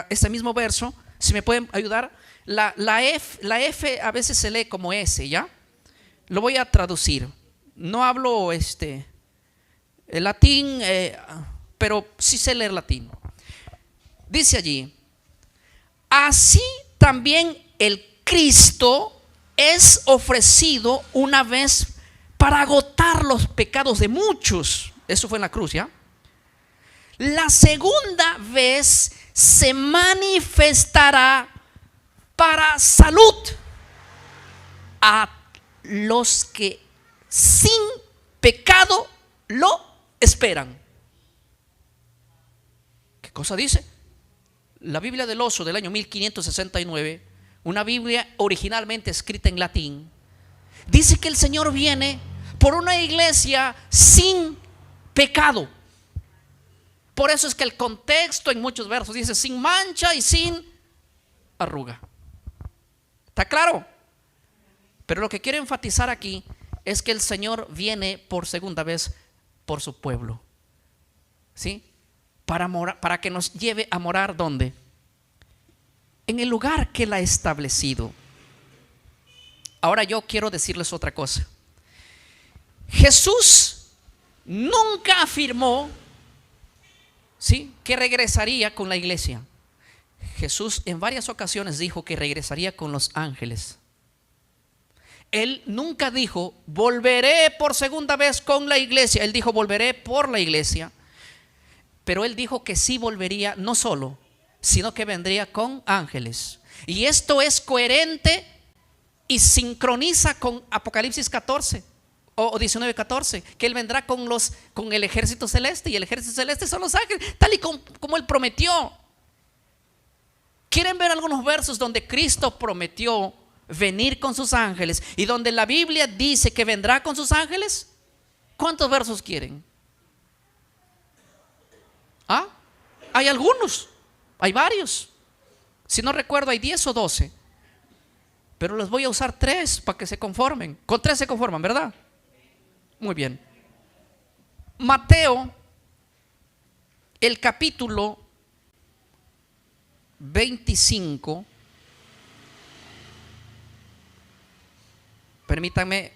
S1: ese mismo verso, si me pueden ayudar. La F a veces se lee como S, ¿ya? Lo voy a traducir. No hablo el latín, pero sí sé leer latín. Dice allí: así también el Cristo es ofrecido una vez para agotar los pecados de muchos. Eso fue en la cruz, ¿ya? La segunda vez se manifestará para salud a los que sin pecado lo esperan. ¿Qué cosa dice? La Biblia del Oso del año 1569, una Biblia originalmente escrita en latín, dice que el Señor viene por una iglesia sin pecado. Por eso es que el contexto en muchos versos dice: sin mancha y sin arruga. ¿Está claro? Pero lo que quiero enfatizar aquí es que el Señor viene por segunda vez por su pueblo, ¿sí? Para que nos lleve a morar, ¿dónde? En el lugar que Él ha establecido. Ahora yo quiero decirles otra cosa. Jesús nunca afirmó, ¿sí?, que regresaría con la iglesia. Jesús en varias ocasiones dijo que regresaría con los ángeles. Él nunca dijo: volveré por segunda vez con la iglesia. Él dijo: volveré por la iglesia. Pero Él dijo que sí volvería, no solo, sino que vendría con ángeles. Y esto es coherente y sincroniza con Apocalipsis 14 o 19:14, que Él vendrá con el ejército celeste. Y el ejército celeste son los ángeles, tal y como Él prometió. ¿Quieren ver algunos versos donde Cristo prometió venir con sus ángeles y donde la Biblia dice que vendrá con sus ángeles? ¿Cuántos versos quieren? Hay algunos, hay varios. Si no recuerdo, hay 10 o 12. pero les voy a usar 3 para que se conformen. Con 3 se conforman, ¿verdad? Muy bien. Mateo, el capítulo 25. Permítanme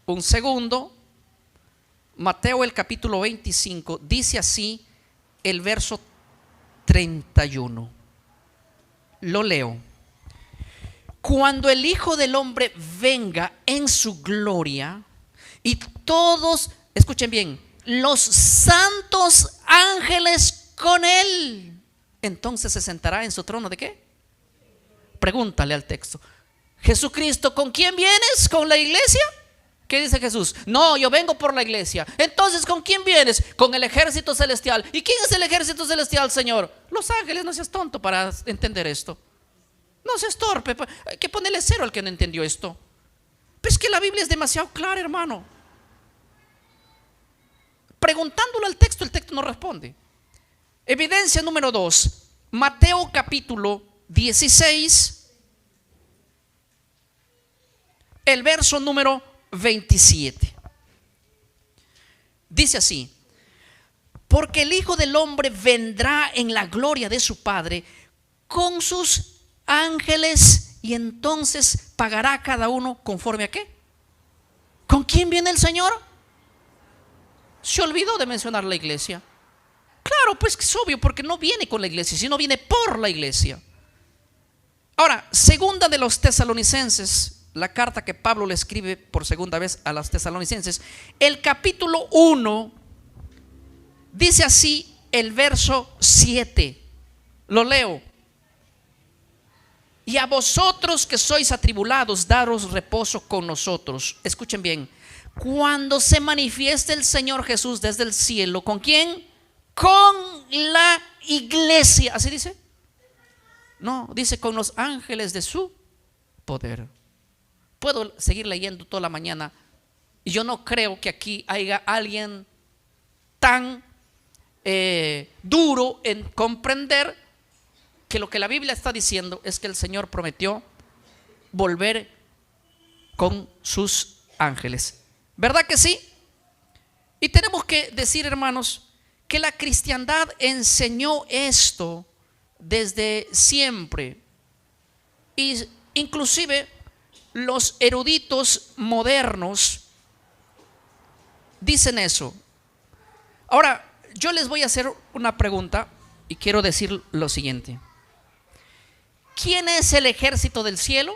S1: un segundo. Mateo, el capítulo 25, dice así el verso 31. Lo leo. Cuando el Hijo del Hombre venga en su gloria y todos, escuchen bien, los santos ángeles con él, entonces se sentará en su trono. ¿De qué? Pregúntale al texto. Jesucristo, ¿con quién vienes? ¿Con la iglesia? ¿Qué dice Jesús? No, yo vengo por la iglesia. Entonces, ¿con quién vienes? Con el ejército celestial. ¿Y quién es el ejército celestial, Señor? Los ángeles. No seas tonto para entender esto. No seas torpe. Hay que ponerle 0 al que no entendió esto. Pero es que la Biblia es demasiado clara, hermano. Preguntándole al texto, el texto no responde. Evidencia número 2. Mateo capítulo 16, el verso número 27. Dice así: porque el Hijo del Hombre vendrá en la gloria de su Padre con sus ángeles, y entonces pagará a cada uno conforme a qué. ¿Con quién viene el Señor? Se olvidó de mencionar la iglesia. Claro, pues que es obvio, porque no viene con la iglesia, sino viene por la iglesia. Ahora, segunda de los Tesalonicenses, la carta que Pablo le escribe por segunda vez a los Tesalonicenses, el capítulo 1, dice así el verso 7. Lo leo. Y a vosotros que sois atribulados, daros reposo con nosotros. Escuchen bien. Cuando se manifieste el Señor Jesús desde el cielo, ¿con quién? Con la iglesia. ¿Así dice? No, dice con los ángeles de su poder. Puedo seguir leyendo toda la mañana, y yo no creo que aquí haya alguien tan duro en comprender que lo que la Biblia está diciendo es que el Señor prometió volver con sus ángeles. ¿Verdad que sí? Y tenemos que decir, hermanos, que la cristiandad enseñó esto desde siempre, y inclusive los eruditos modernos dicen eso. Ahora, yo les voy a hacer una pregunta y quiero decir lo siguiente: ¿quién es el ejército del cielo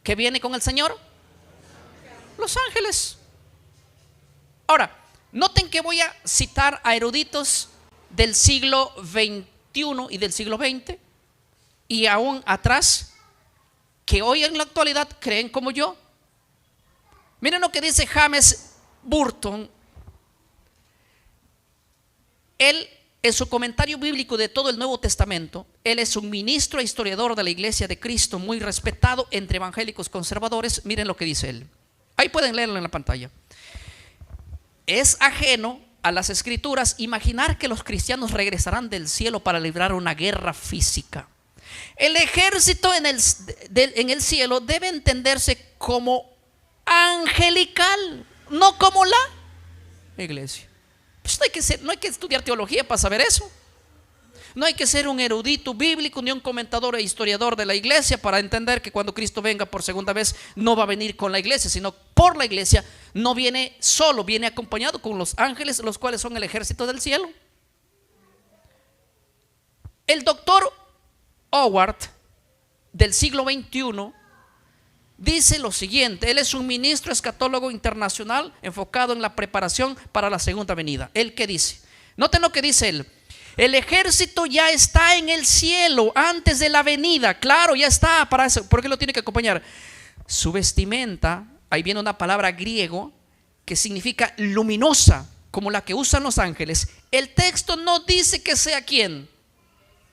S1: que viene con el Señor? Los ángeles. Ahora, noten que voy a citar a eruditos del siglo XXI y del siglo XX y aún atrás, que hoy en la actualidad creen como yo. Miren lo que dice James Burton. Él, en su comentario bíblico de todo el Nuevo Testamento, él es un ministro e historiador de la Iglesia de Cristo, muy respetado entre evangélicos conservadores. Miren lo que dice él. Ahí pueden leerlo en la pantalla. Es ajeno a las escrituras imaginar que los cristianos regresarán del cielo para librar una guerra física. El ejército en el cielo debe entenderse como angelical, no como la iglesia. Pues no hay que estudiar teología para saber eso. No hay que ser un erudito bíblico ni un comentador e historiador de la iglesia para entender que cuando Cristo venga por segunda vez no va a venir con la iglesia, sino por la iglesia. No viene solo, viene acompañado con los ángeles, los cuales son el ejército del cielo. El doctor Howard del siglo XXI dice lo siguiente. Él es un ministro escatólogo internacional enfocado en la preparación para la segunda venida. ¿Él qué dice? Noten lo que dice él. El ejército ya está en el cielo antes de la venida. Claro, ya está para eso. ¿Por qué lo tiene que acompañar? Su vestimenta, ahí viene una palabra griego que significa luminosa, como la que usan los ángeles. El texto no dice que sea quién.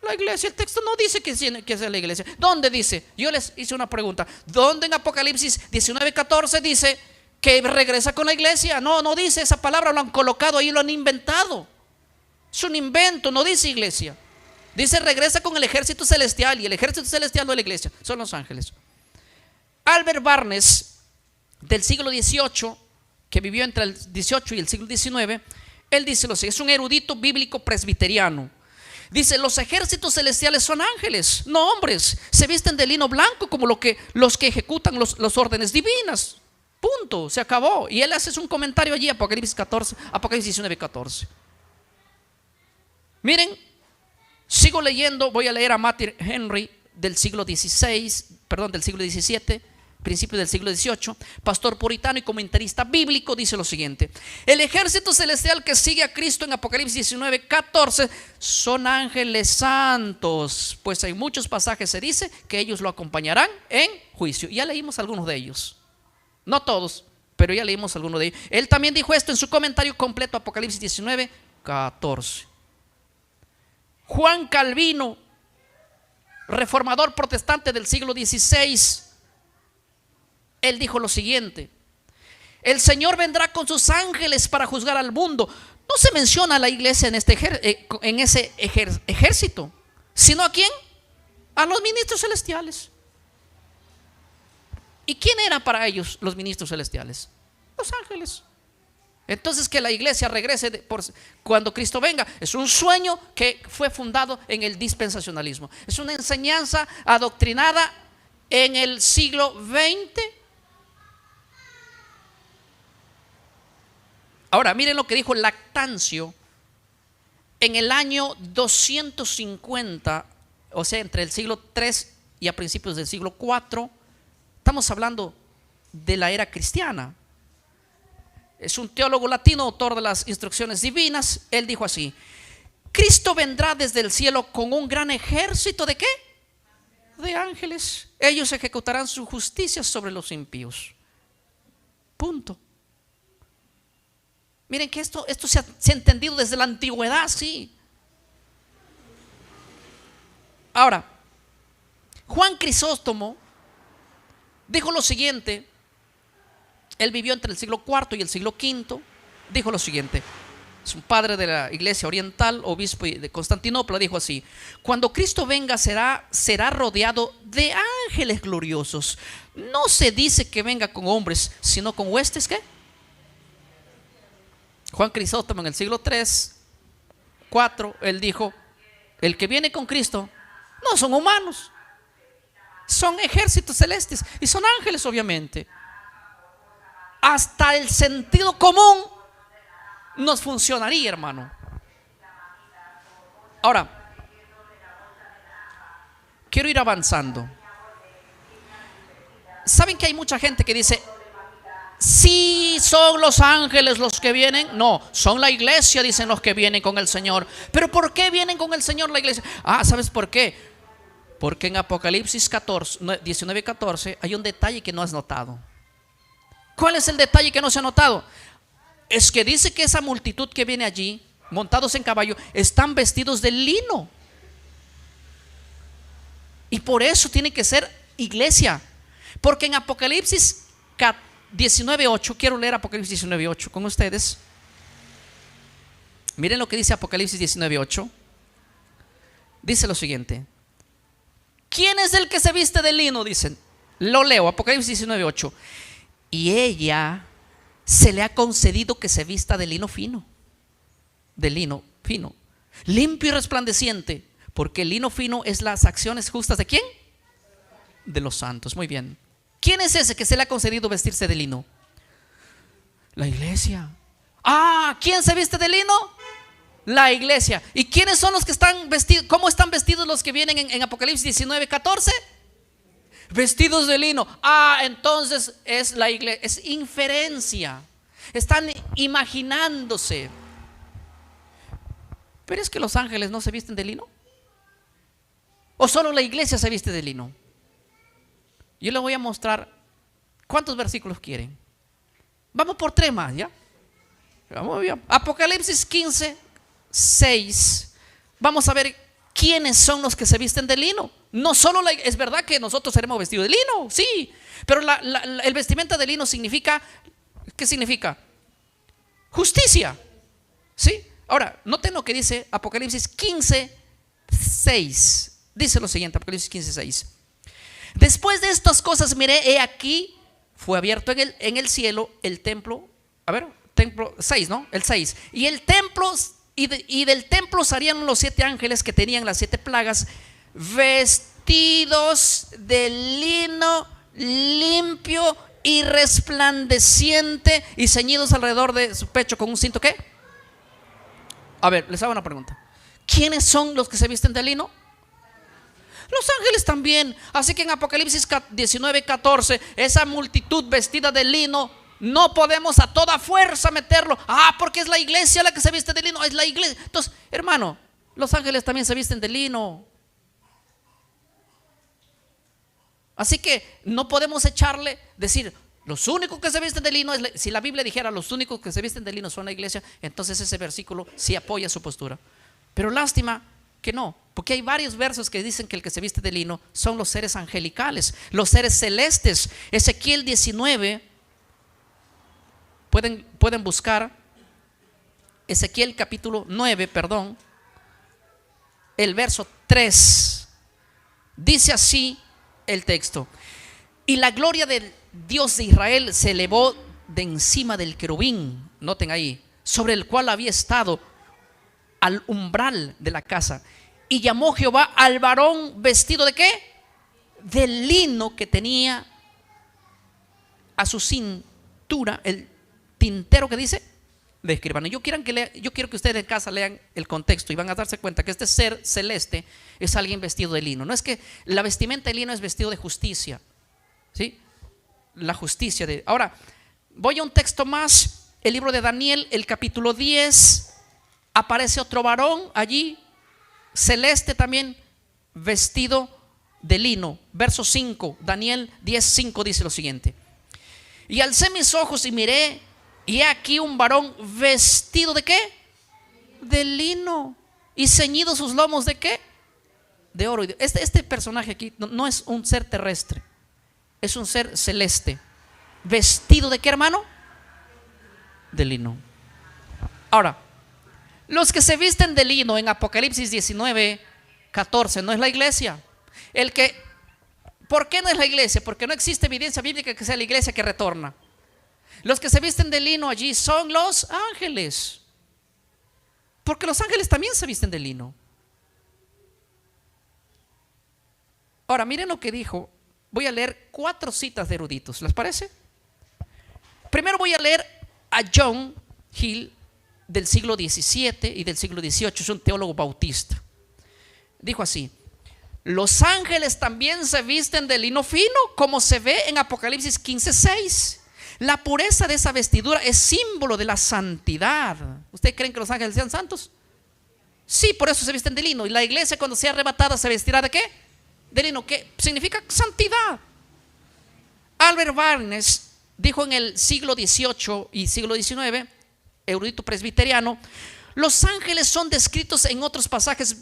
S1: La iglesia. El texto no dice que sea la iglesia. ¿Dónde dice? Yo les hice una pregunta. ¿Dónde en Apocalipsis 19:14 dice que regresa con la iglesia? No, no dice esa palabra. Lo han colocado ahí, lo han inventado. Es un invento, no dice iglesia. Dice regresa con el ejército celestial, y el ejército celestial no es la iglesia, son los ángeles. Albert Barnes, del siglo XVIII, que vivió entre el XVIII y el siglo XIX, él dice lo siguiente, es un erudito bíblico presbiteriano. Dice: los ejércitos celestiales son ángeles, no hombres. Se visten de lino blanco como los que ejecutan los órdenes divinas. Punto, se acabó. Y él hace un comentario allí, Apocalipsis 19:14. Miren, sigo leyendo, voy a leer a Martin Henry del siglo XVII, principios del siglo XVIII, pastor puritano y comentarista bíblico. Dice lo siguiente: el ejército celestial que sigue a Cristo en Apocalipsis 19:14 son ángeles santos, pues en muchos pasajes se dice que ellos lo acompañarán en juicio. Ya leímos algunos de ellos, no todos, pero ya leímos algunos de ellos. Él también dijo esto en su comentario completo, Apocalipsis 19:14. Juan Calvino, reformador protestante del siglo XVI, él dijo lo siguiente: el Señor vendrá con sus ángeles para juzgar al mundo. No se menciona a la iglesia en ese ejército, sino ¿a quién? A los ministros celestiales. ¿Y quién era para ellos los ministros celestiales? Los ángeles. Entonces, que la iglesia regrese cuando Cristo venga es un sueño que fue fundado en el dispensacionalismo. Es una enseñanza adoctrinada en el siglo XX. Ahora, miren lo que dijo Lactancio en el año 250, o sea, entre el siglo III y a principios del siglo IV. Estamos hablando de la era cristiana. Es un teólogo latino, autor de las instrucciones divinas. Él dijo así: Cristo vendrá desde el cielo con un gran ejército ¿de qué? De ángeles. Ellos ejecutarán su justicia sobre los impíos. Punto. Miren que esto se ha entendido desde la antigüedad, sí. Ahora, Juan Crisóstomo dijo lo siguiente. Él vivió entre el siglo IV y el siglo V. Dijo lo siguiente, es un padre de la iglesia oriental, obispo de Constantinopla. Dijo así: cuando Cristo venga será rodeado de ángeles gloriosos. No se dice que venga con hombres, sino con huestes ¿qué? Juan Crisóstomo en el siglo III, IV, él dijo: el que viene con Cristo no son humanos, son ejércitos celestes y son ángeles, obviamente. Hasta el sentido común nos funcionaría, hermano. Ahora, quiero ir avanzando. ¿Saben que hay mucha gente que dice: sí, son los ángeles los que vienen? No, son la iglesia, dicen, los que vienen con el Señor. ¿Pero por qué vienen con el Señor la iglesia? ¿Sabes por qué? Porque en Apocalipsis 19:14 hay un detalle que no has notado. ¿Cuál es el detalle que no se ha notado? Es que dice que esa multitud que viene allí, montados en caballo, están vestidos de lino. Y por eso tiene que ser iglesia. Porque en Apocalipsis 19:8, quiero leer Apocalipsis 19:8 con ustedes. Miren lo que dice Apocalipsis 19:8. Dice lo siguiente: ¿quién es el que se viste de lino? Dicen. Lo leo, Apocalipsis 19:8. Y ella se le ha concedido que se vista de lino fino, limpio y resplandeciente, porque el lino fino es las acciones justas ¿de quién? De los santos. Muy bien. ¿Quién es ese que se le ha concedido vestirse de lino? La iglesia. ¿Quién se viste de lino? La iglesia. ¿Y quiénes son los que están vestidos? ¿Cómo están vestidos los que vienen en Apocalipsis 19:14? Vestidos de lino. Entonces es la iglesia. Es inferencia. Están imaginándose. Pero es que los ángeles no se visten de lino. ¿O solo la iglesia se viste de lino? Yo les voy a mostrar cuántos versículos quieren. Vamos por 3 más, ¿ya? Vamos bien. Apocalipsis 15:6. Vamos a ver quiénes son los que se visten de lino. No solo es verdad que nosotros seremos vestidos de lino, sí, pero el vestimenta de lino significa, ¿qué significa? Justicia, ¿sí? Ahora, noten lo que dice Apocalipsis 15:6. Dice lo siguiente, Apocalipsis 15:6. Después de estas cosas miré, he aquí, fue abierto en el cielo el templo. A ver, templo 6, ¿no? El 6. Y el templo, y del templo salían los 7 ángeles que tenían las 7 plagas, vestidos de lino limpio y resplandeciente, y ceñidos alrededor de su pecho con un cinto. ¿Qué? A ver, les hago una pregunta. ¿Quiénes son los que se visten de lino? Los ángeles también. Así que en Apocalipsis 19:14, esa multitud vestida de lino, no podemos a toda fuerza meterlo. Porque es la iglesia la que se viste de lino. Es la iglesia. Entonces, hermano, los ángeles también se visten de lino. Así que no podemos decir los únicos que se visten de lino si la Biblia dijera los únicos que se visten de lino son la iglesia, entonces ese versículo sí apoya su postura. Pero lástima que no, porque hay varios versos que dicen que el que se viste de lino son los seres angelicales, los seres celestes. Ezequiel 19, pueden buscar Ezequiel capítulo 9, el verso 3. Dice así el texto: y la gloria del Dios de Israel se elevó de encima del querubín, noten ahí, sobre el cual había estado al umbral de la casa. Y llamó Jehová al varón vestido ¿de qué? De lino, que tenía a su cintura el tintero, que dice, de escribano. Yo quiero que ustedes en casa lean el contexto y van a darse cuenta que este ser celeste es alguien vestido de lino. No es que la vestimenta de lino es vestido de justicia, ¿sí? La justicia de... Ahora, voy a un texto más, el libro de Daniel, el capítulo 10. Aparece otro varón allí, celeste también, vestido de lino. Verso 5, Daniel 10:5 dice lo siguiente: y alcé mis ojos y miré, y he aquí un varón vestido ¿de qué? De lino, y ceñido sus lomos ¿de qué? De oro. Este personaje aquí no es un ser terrestre, es un ser celeste, vestido ¿de qué, hermano? De lino. Ahora, los que se visten de lino en Apocalipsis 19:14 no es la iglesia. ¿Por qué no es la iglesia? Porque no existe evidencia bíblica que sea la iglesia que retorna. Los que se visten de lino allí son los ángeles, porque los ángeles también se visten de lino. Ahora miren lo que dijo. Voy a leer 4 citas de eruditos, ¿les parece? Primero voy a leer a John Hill, del siglo XVII y del siglo XVIII, es un teólogo bautista. Dijo así: los ángeles también se visten de lino fino, como se ve en Apocalipsis 15:6. La pureza de esa vestidura es símbolo de la santidad. ¿Ustedes creen que los ángeles sean santos? Sí, por eso se visten de lino. Y la iglesia, cuando sea arrebatada, se vestirá ¿de qué? De lino, que significa santidad. Albert Barnes dijo en el siglo XVIII y siglo XIX, erudito presbiteriano: los ángeles son descritos en otros pasajes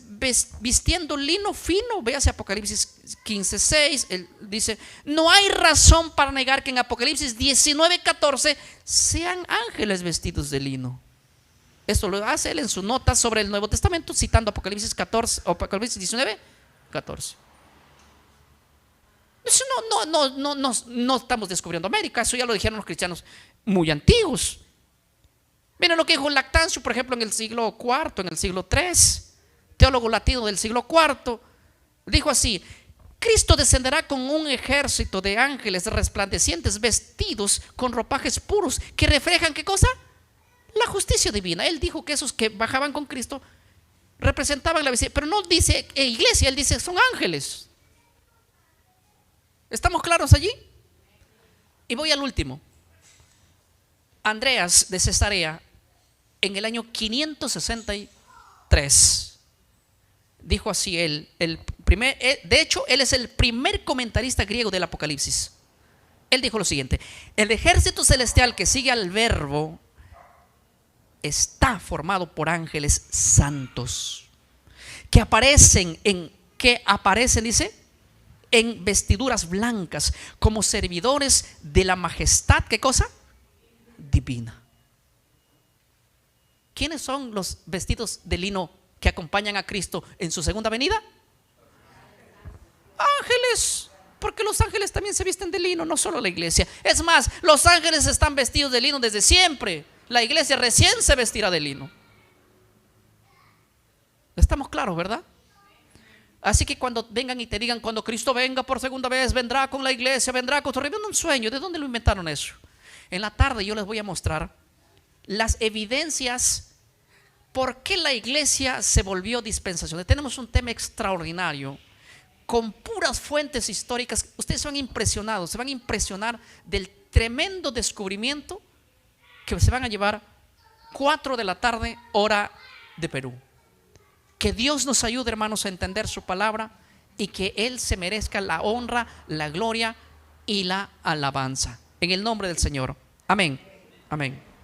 S1: vistiendo lino fino. Véase Apocalipsis 15:6. Él dice: no hay razón para negar que en Apocalipsis 19:14 sean ángeles vestidos de lino. Esto lo hace él en su nota sobre el Nuevo Testamento, citando Apocalipsis 19:14. No estamos descubriendo América, eso ya lo dijeron los cristianos muy antiguos. Miren lo que dijo Lactancio, por ejemplo, en el siglo IV, en el siglo III, teólogo latino del siglo IV. Dijo así: Cristo descenderá con un ejército de ángeles resplandecientes, vestidos con ropajes puros, que reflejan ¿qué cosa? La justicia divina. Él dijo que esos que bajaban con Cristo representaban la visión, pero no dice iglesia, él dice son ángeles. ¿Estamos claros allí? Y voy al último. Andreas de Cesarea, en el año 563, dijo así de hecho, él es el primer comentarista griego del Apocalipsis. Él dijo lo siguiente: el ejército celestial que sigue al Verbo está formado por ángeles santos que aparecen, dice, en vestiduras blancas, como servidores de la majestad, ¿qué cosa? Divina. ¿Quiénes son los vestidos de lino que acompañan a Cristo en su segunda venida? Ángeles. porque los ángeles también se visten de lino, no solo la iglesia. Es más, los ángeles están vestidos de lino desde siempre. La iglesia recién se vestirá de lino. Estamos claros, ¿verdad? Así que cuando vengan y te digan, cuando Cristo venga por segunda vez, vendrá con la iglesia, vendrá con tu reunión, un sueño. ¿De dónde lo inventaron eso? En la tarde yo les voy a mostrar las evidencias por qué la iglesia se volvió dispensacional. Tenemos un tema extraordinario con puras fuentes históricas. Ustedes se van impresionados, se van a impresionar del tremendo descubrimiento que se van a llevar 4 de la tarde, hora de Perú. Que Dios nos ayude, hermanos, a entender su palabra y que Él se merezca la honra, la gloria y la alabanza. En el nombre del Señor. Amén. Amén.